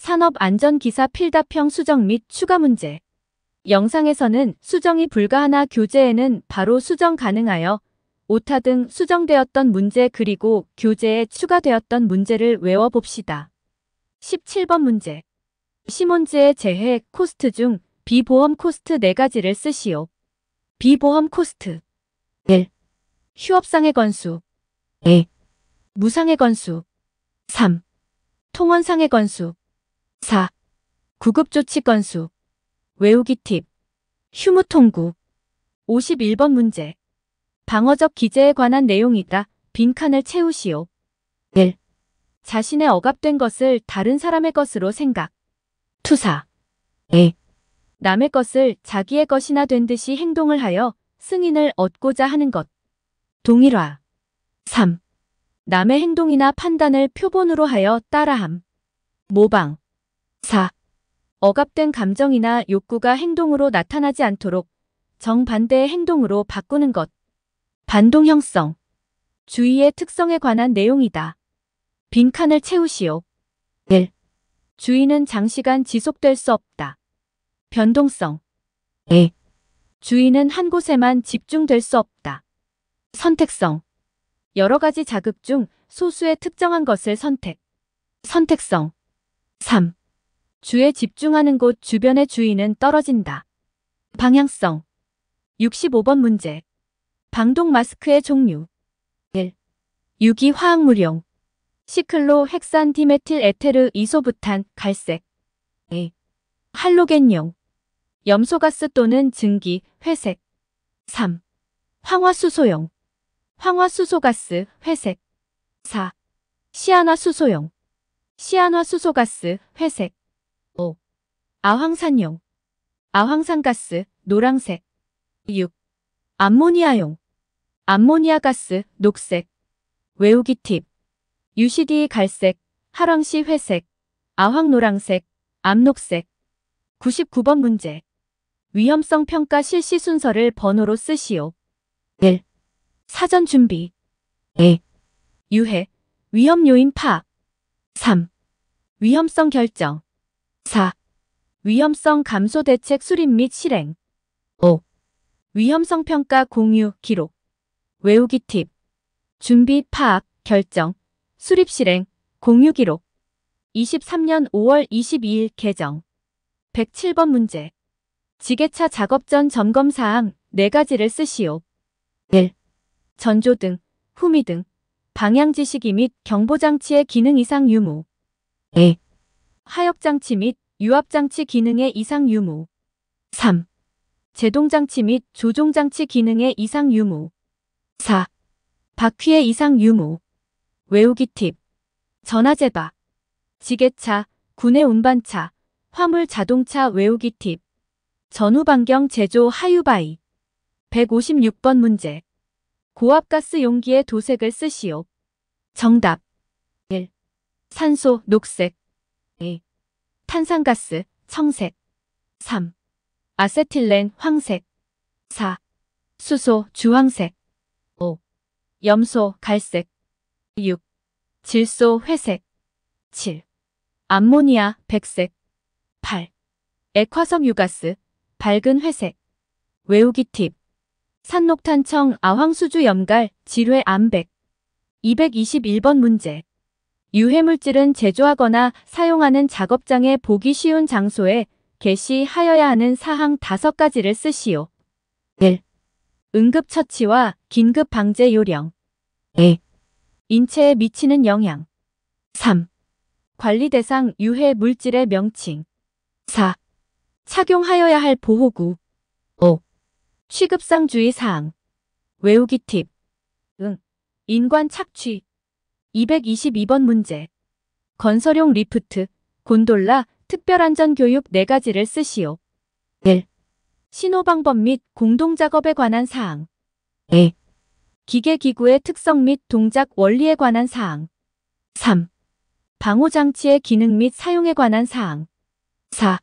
산업안전기사 필답형 수정 및 추가 문제. 영상에서는 수정이 불가하나 교재에는 바로 수정 가능하여 오타 등 수정되었던 문제 그리고 교재에 추가되었던 문제를 외워봅시다. 17번 문제. 시몬즈의 재해 코스트 중 비보험 코스트 4가지를 쓰시오. 비보험 코스트 1. 휴업상의 건수 2. 무상의 건수 3. 통원상의 건수 4. 구급조치 건수. 외우기 팁. 휴무통구. 51번 문제. 방어적 기재에 관한 내용이다. 빈칸을 채우시오. 1. 자신의 억압된 것을 다른 사람의 것으로 생각. 투사. 2. 남의 것을 자기의 것이나 된 듯이 행동을 하여 승인을 얻고자 하는 것. 동일화. 3. 남의 행동이나 판단을 표본으로 하여 따라함. 모방. 4. 억압된 감정이나 욕구가 행동으로 나타나지 않도록 정반대의 행동으로 바꾸는 것. 반동형성. 주의의 특성에 관한 내용이다. 빈칸을 채우시오. 1. 주의는 장시간 지속될 수 없다. 변동성. 2. 주의는 한 곳에만 집중될 수 없다. 선택성. 여러 가지 자극 중 소수의 특정한 것을 선택. 선택성. 3. 주에 집중하는 곳 주변의 주의는 떨어진다. 방향성. 65번 문제. 방독 마스크의 종류. 1. 유기 화학물용. 시클로 헥산 디메틸 에테르 이소부탄 갈색. 2. 할로겐용. 염소가스 또는 증기 회색. 3. 황화수소용. 황화수소가스 회색. 4. 시안화수소용. 시안화수소가스 회색. 5. 아황산용. 아황산가스 노란색. 6. 암모니아용. 암모니아가스 녹색. 외우기 팁. UCD 갈색, 하랑시 회색, 아황노랑색, 암녹색. 99번 문제. 위험성 평가 실시 순서를 번호로 쓰시오. 1. 사전 준비. 2. 유해, 위험 요인 파악. 3. 위험성 결정. 4. 위험성 감소 대책 수립 및 실행. 5. 위험성 평가 공유 기록. 외우기 팁. 준비 파악 결정 수립 실행 공유 기록. 23년 5월 22일 개정. 107번 문제. 지게차 작업 전 점검 사항 4가지를 쓰시오. 1. 전조등, 후미등, 방향지시기 및 경보장치의 기능 이상 유무. 2. 하역장치 및 유압장치 기능의 이상 유무. 3. 제동장치 및 조종장치 기능의 이상 유무. 4. 바퀴의 이상 유무. 외우기 팁. 전화제바, 지게차, 군의 운반차, 화물 자동차 외우기 팁. 전후반경 제조 하유바이. 156번 문제. 고압가스 용기의 도색을 쓰시오. 정답. 1. 산소 녹색. 2. 탄산가스 청색. 3. 아세틸렌 황색. 4. 수소 주황색. 5. 염소 갈색. 6. 질소 회색. 7. 암모니아 백색. 8. 액화석 유가스 밝은 회색. 외우기 팁. 산녹탄청 아황수주 염갈 지뢰 암백. 221번 문제. 유해물질은 제조하거나 사용하는 작업장에 보기 쉬운 장소에 개시하여야 하는 사항 5가지를 쓰시오. 1. 응급처치와 긴급방제 요령. 2. 인체에 미치는 영향. 3. 관리 대상 유해 물질의 명칭. 4. 착용하여야 할 보호구. 5. 취급상 주의사항. 외우기 팁. 인관 착취. 222번 문제. 건설용 리프트, 곤돌라, 특별안전교육 4가지를 쓰시오. 1. 신호방법 및 공동작업에 관한 사항. 2. 기계기구의 특성 및 동작 원리에 관한 사항. 3. 방호장치의 기능 및 사용에 관한 사항. 4.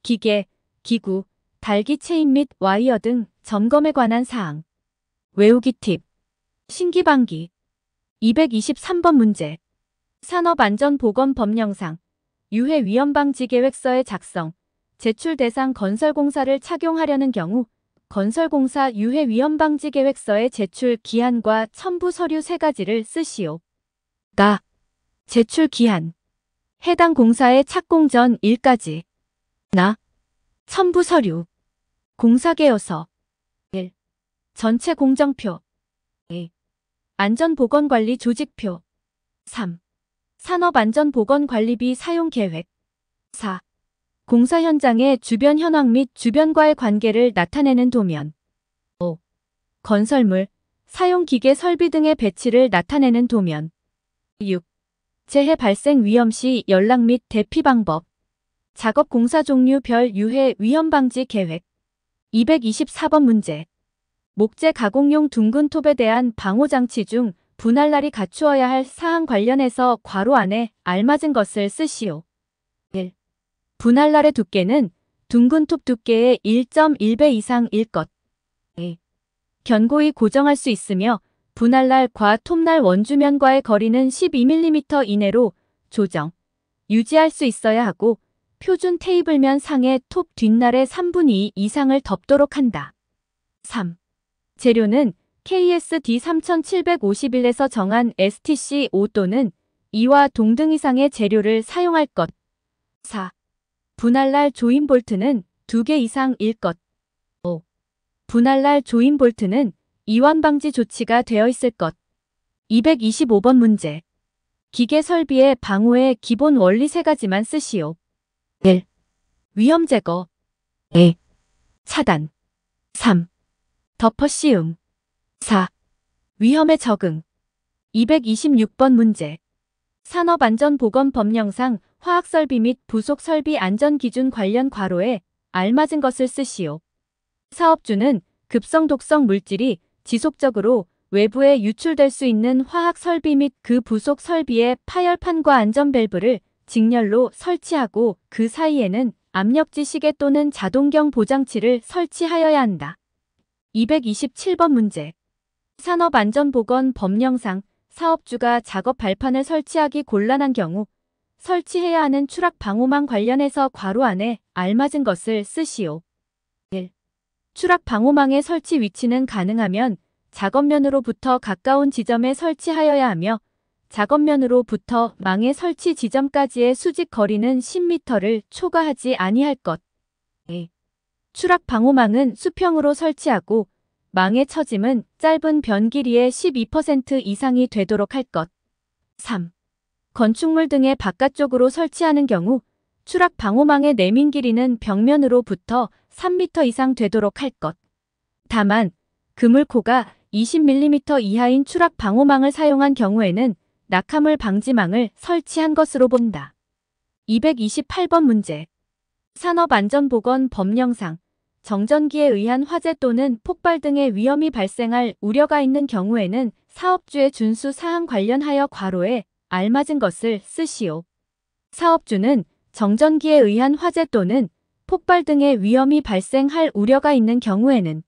기계, 기구, 달기 체인 및 와이어 등 점검에 관한 사항. 외우기 팁. 신기방기. 223번 문제. 산업안전보건법령상 유해 위험 방지 계획서의 작성, 제출 대상 건설공사를 착용하려는 경우 건설공사 유해 위험 방지 계획서의 제출 기한과 첨부 서류 3가지를 쓰시오. 가. 제출 기한. 해당 공사의 착공 전 일까지. 나. 첨부 서류. 공사계획서. 1. 전체 공정표. 2. 안전보건관리 조직표. 3. 산업안전보건관리비 사용계획. 4. 공사 현장의 주변 현황 및 주변과의 관계를 나타내는 도면. 5. 건설물, 사용기계 설비 등의 배치를 나타내는 도면. 6. 재해 발생 위험 시 연락 및 대피 방법. 작업 공사 종류별 유해 위험 방지 계획. 224번 문제. 목재 가공용 둥근 톱에 대한 방호장치 중 분할날이 갖추어야 할 사항 관련해서 괄호 안에 알맞은 것을 쓰시오. 1. 분할날의 두께는 둥근 톱 두께의 1.1배 이상일 것. 2. 견고히 고정할 수 있으며 분할날과 톱날 원주면과의 거리는 12mm 이내로 조정, 유지할 수 있어야 하고 표준 테이블면 상의 톱 뒷날의 3분의 2 이상을 덮도록 한다. 3. 재료는 KSD 3751에서 정한 STC 5 또는 2와 동등 이상의 재료를 사용할 것. 4. 분할날 조인 볼트는 2개 이상일 것. 5. 분할날 조인 볼트는 이완 방지 조치가 되어 있을 것. 225번 문제. 기계 설비의 방호의 기본 원리 3가지만 쓰시오. 1. 위험 제거. 2. 차단. 3. 덮어 씌움. 4. 위험에 적응. 226번 문제. 산업안전보건법령상 화학설비 및 부속설비 안전기준 관련 괄호에 알맞은 것을 쓰시오. 사업주는 급성 독성 물질이 지속적으로 외부에 유출될 수 있는 화학설비 및 그 부속 설비의 파열판과 안전밸브를 직렬로 설치하고 그 사이에는 압력지 시계 또는 자동경 보장치를 설치하여야 한다. 227번 문제. 산업안전보건법령상 사업주가 작업 발판을 설치하기 곤란한 경우 설치해야 하는 추락 방호망 관련해서 괄호 안에 알맞은 것을 쓰시오. 1. 추락 방호망의 설치 위치는 가능하면 작업면으로부터 가까운 지점에 설치하여야 하며 작업면으로부터 망의 설치 지점까지의 수직 거리는 10m를 초과하지 아니할 것. 2. 추락 방호망은 수평으로 설치하고 망의 처짐은 짧은 변 길이의 12% 이상이 되도록 할 것. 3. 건축물 등의 바깥쪽으로 설치하는 경우 추락 방호망의 내민 길이는 벽면으로부터 3m 이상 되도록 할 것. 다만 그물코가 20mm 이하인 추락 방호망을 사용한 경우에는 낙하물 방지망을 설치한 것으로 본다. 228번 문제. 산업안전보건법령상 정전기에 의한 화재 또는 폭발 등의 위험이 발생할 우려가 있는 경우에는 사업주의 준수 사항 관련하여 괄호에 알맞은 것을 쓰시오. 사업주는 정전기에 의한 화재 또는 폭발 등의 위험이 발생할 우려가 있는 경우에는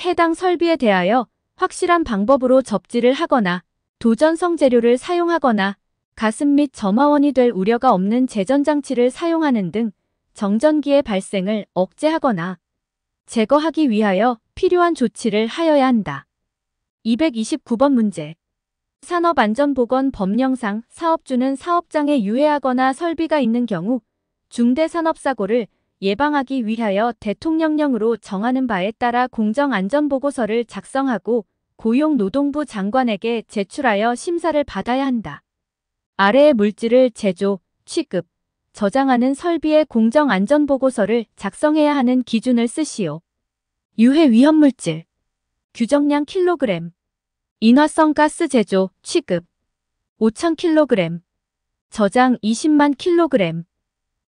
해당 설비에 대하여 확실한 방법으로 접지를 하거나 도전성 재료를 사용하거나 가습 및 점화원이 될 우려가 없는 제전장치를 사용하는 등 정전기의 발생을 억제하거나 제거하기 위하여 필요한 조치를 하여야 한다. 229번 문제. 산업안전보건법령상 사업주는 사업장에 유해하거나 설비가 있는 경우 중대산업사고를 예방하기 위하여 대통령령으로 정하는 바에 따라 공정안전보고서를 작성하고 고용노동부 장관에게 제출하여 심사를 받아야 한다. 아래의 물질을 제조, 취급, 저장하는 설비의 공정안전보고서를 작성해야 하는 기준을 쓰시오. 유해 위험물질, 규정량 킬로그램, 인화성 가스 제조, 취급, 5,000kg, 저장 20만 kg,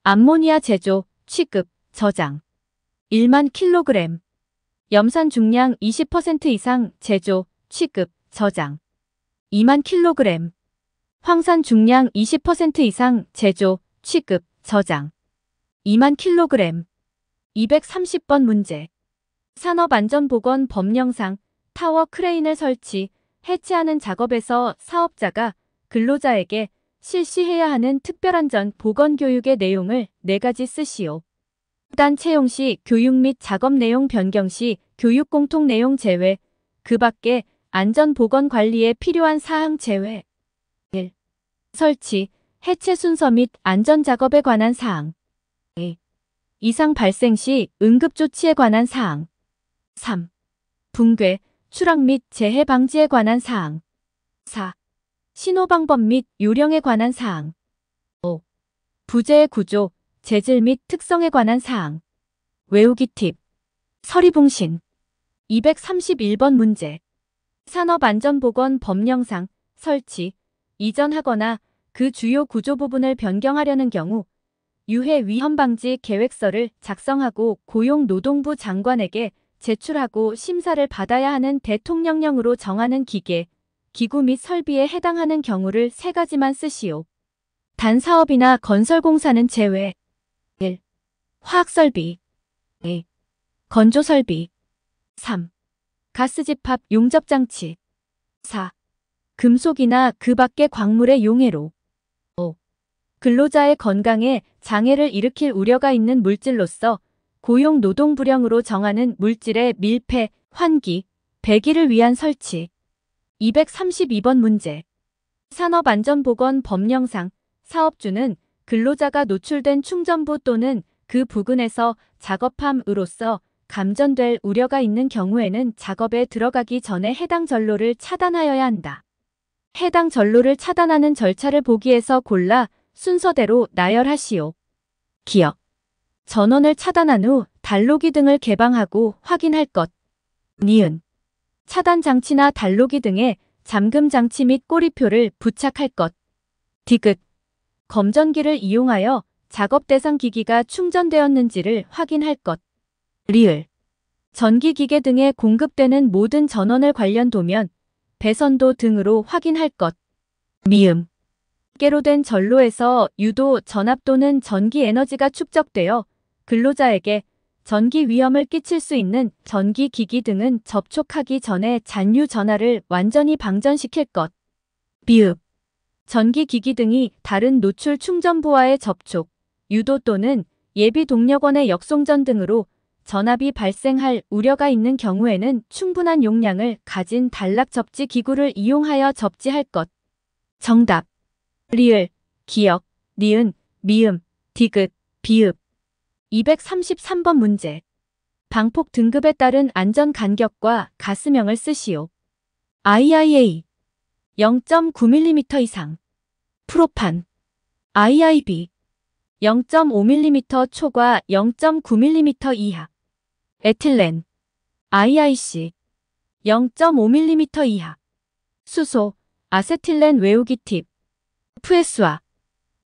암모니아 제조, 취급, 저장, 1만 kg, 염산 중량 20% 이상 제조, 취급, 저장, 2만 kg, 황산 중량 20% 이상 제조, 취급, 저장, 2만 kg. 230번 문제. 산업안전보건법령상 타워 크레인을 설치, 해체하는 작업에서 사업자가 근로자에게 실시해야 하는 특별안전 보건교육의 내용을 4가지 쓰시오. 수단 채용 시 교육 및 작업 내용 변경 시 교육 공통 내용 제외, 그 밖에 안전보건관리에 필요한 사항 제외. 1. 설치, 해체 순서 및 안전작업에 관한 사항. 2. 이상 발생 시 응급조치에 관한 사항. 3. 붕괴, 추락 및 재해 방지에 관한 사항. 4. 신호방법 및 요령에 관한 사항. 5. 부재의 구조, 재질 및 특성에 관한 사항. 외우기 팁. 서리봉신. 231번 문제. 산업안전보건법령상 설치, 이전하거나 그 주요 구조 부분을 변경하려는 경우 유해 위험 방지 계획서를 작성하고 고용노동부 장관에게 제출하고 심사를 받아야 하는 대통령령으로 정하는 기계, 기구 및 설비에 해당하는 경우를 3가지만 쓰시오. 단 사업이나 건설공사는 제외. 1. 화학설비. 2. 건조설비. 3. 가스집합 용접장치. 4. 금속이나 그 밖의 광물의 용해로. 5. 근로자의 건강에 장애를 일으킬 우려가 있는 물질로서 고용노동부령으로 정하는 물질의 밀폐, 환기, 배기를 위한 설치. 232번 문제. 산업안전보건법령상 사업주는 근로자가 노출된 충전부 또는 그 부근에서 작업함으로써 감전될 우려가 있는 경우에는 작업에 들어가기 전에 해당 전로를 차단하여야 한다. 해당 전로를 차단하는 절차를 보기에서 골라 순서대로 나열하시오. 기억. 전원을 차단한 후 단로기 등을 개방하고 확인할 것. 니은. 차단 장치나 단로기 등에 잠금 장치 및 꼬리표를 부착할 것. 디귿. 검전기를 이용하여 작업 대상 기기가 충전되었는지를 확인할 것. 리을. 전기기계 등에 공급되는 모든 전원을 관련 도면, 배선도 등으로 확인할 것. 미음. 깨로 된 전로에서 유도, 전압 또는 전기 에너지가 축적되어 근로자에게 전기 위험을 끼칠 수 있는 전기기기 등은 접촉하기 전에 잔유 전하를 완전히 방전시킬 것. 비읍. 전기기기 등이 다른 노출 충전부와의 접촉, 유도 또는 예비 동력원의 역송전 등으로 전압이 발생할 우려가 있는 경우에는 충분한 용량을 가진 단락 접지 기구를 이용하여 접지할 것. 정답. 리을, 기역, 니은, 미음, 디귿, 비읍. 233번 문제. 방폭 등급에 따른 안전 간격과 가스명을 쓰시오. IIA 0.9mm 이상. 프로판. IIB 0.5mm 초과 0.9mm 이하. 에틸렌. IIC 0.5mm 이하. 수소, 아세틸렌 외우기 팁. FS와